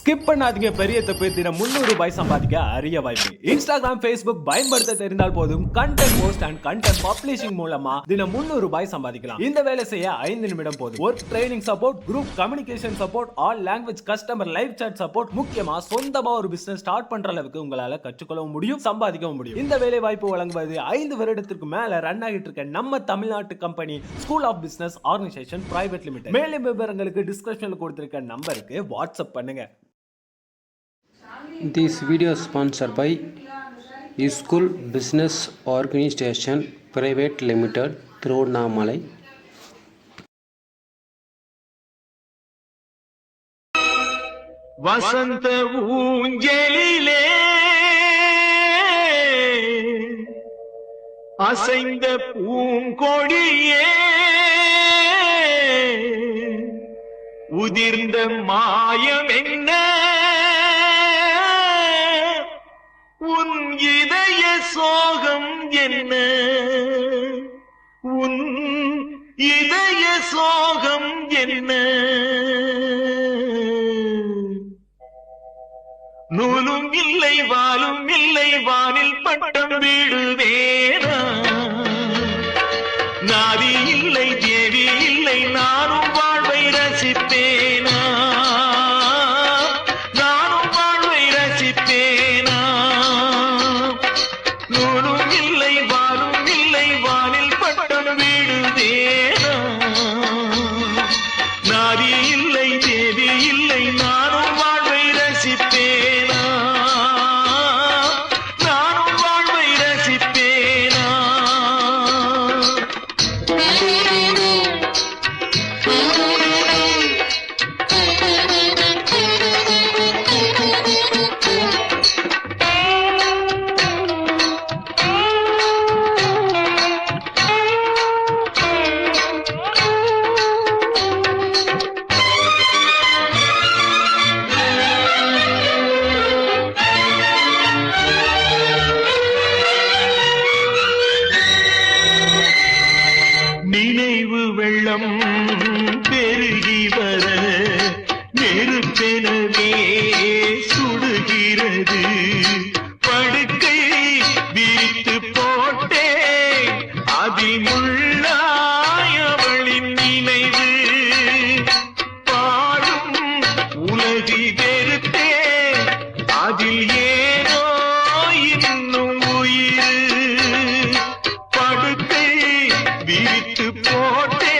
Skip பண்ணாதீங்க, பெரிய தப்பு. தினம் 300 ரூபாய் சம்பாதிக்க அரிய வாய்ப்பு. இன்ஸ்டாகிராம், Facebook பயன்படுத்த தெரிந்தால் போதும். Content post and content publishing மூலமா தினம் 300 ரூபாய் சம்பாதிக்கலாம். இந்த வேலை செய்ய 5 நிமிடம் போதும். Work training support, group communication support, all language customer live chat support, முக்கியமா சொந்தமா ஒரு பிசினஸ் ஸ்டார்ட் பண்ற அளவுக்கு உங்களால கற்றுக்கொள்ளவும் முடியும், சம்பாதிக்கவும் முடியும். இந்த வேலை வாய்ப்பு வழங்குவது 5 வருடத்திற்கு மேல ரன் ஆகிட்டு இருக்க நம்ம தமிழ்நாட்டு company school of business organisation private limited. மேலும் விவரங்களுக்கு டிஸ்கிரிப்ஷன்ல கொடுத்திருக்க நம்பருக்கு வாட்ஸ்அப் பண்ணுங்க. This video is sponsored by School Business Organization Private Limited, Thiruvannamalai. வசந்த ஊஞ்சலிலே அசைந்த பூங்கொடியே உதிர்ந்த மாயம் என்ன உன் இதய சோகம் என்ன உன் இதய சோகம் என்ன நூலும் இல்லை வாலும் இல்லை வானில் பட்டம் வீடுவேனா நாதி இல்லை தேவி இல்லை நானும் வாழ்வை ரசிப்பேனா நானும் வாழ்வை ரசிப்பேனா நூலும் இல்லை வாலும் இல்லை வானில் பட்டம் வீடுவேனா நாதி இல்லை தேவி இல்லை நானும் வாழ்வை ரசிப்பேனா நானும் வாழ்வை ரசிப்பேனா நினைவு வெள்ளம் பெருகி வர நெருப்பெனவே சுடுகிறது படுக்கை விரித்து போட்டே அதில் முள்ளாய் அவளின் நினைவு பாடும் உலகி வெறுத்தே அதில் ஏனோ இன்னும் உயிர் படுக்கை விரித்து போட்டே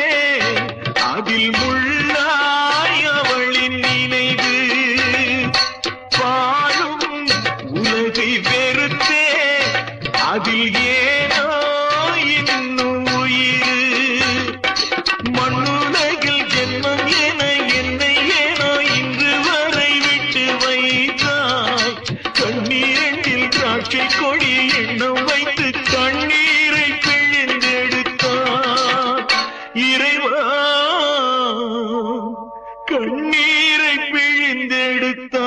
அதில் முள்ளாய் அவளின் நினைவு பாடும் உலகை வெறுத்தே அதில் ஏனோ இன்னும் உயிர் மண்ணுலகில் ஜென்மம் என என்னை ஏனோ இன்று வரை விட்டு வைத்தாய் கண்ணீரில் திராட்சை கொடி எண்ணம் வைத்து கண்ணீரை பிழிந்தெடுத்தார் இறைவா கண்ணீரை பிழிந்தெடுத்தார்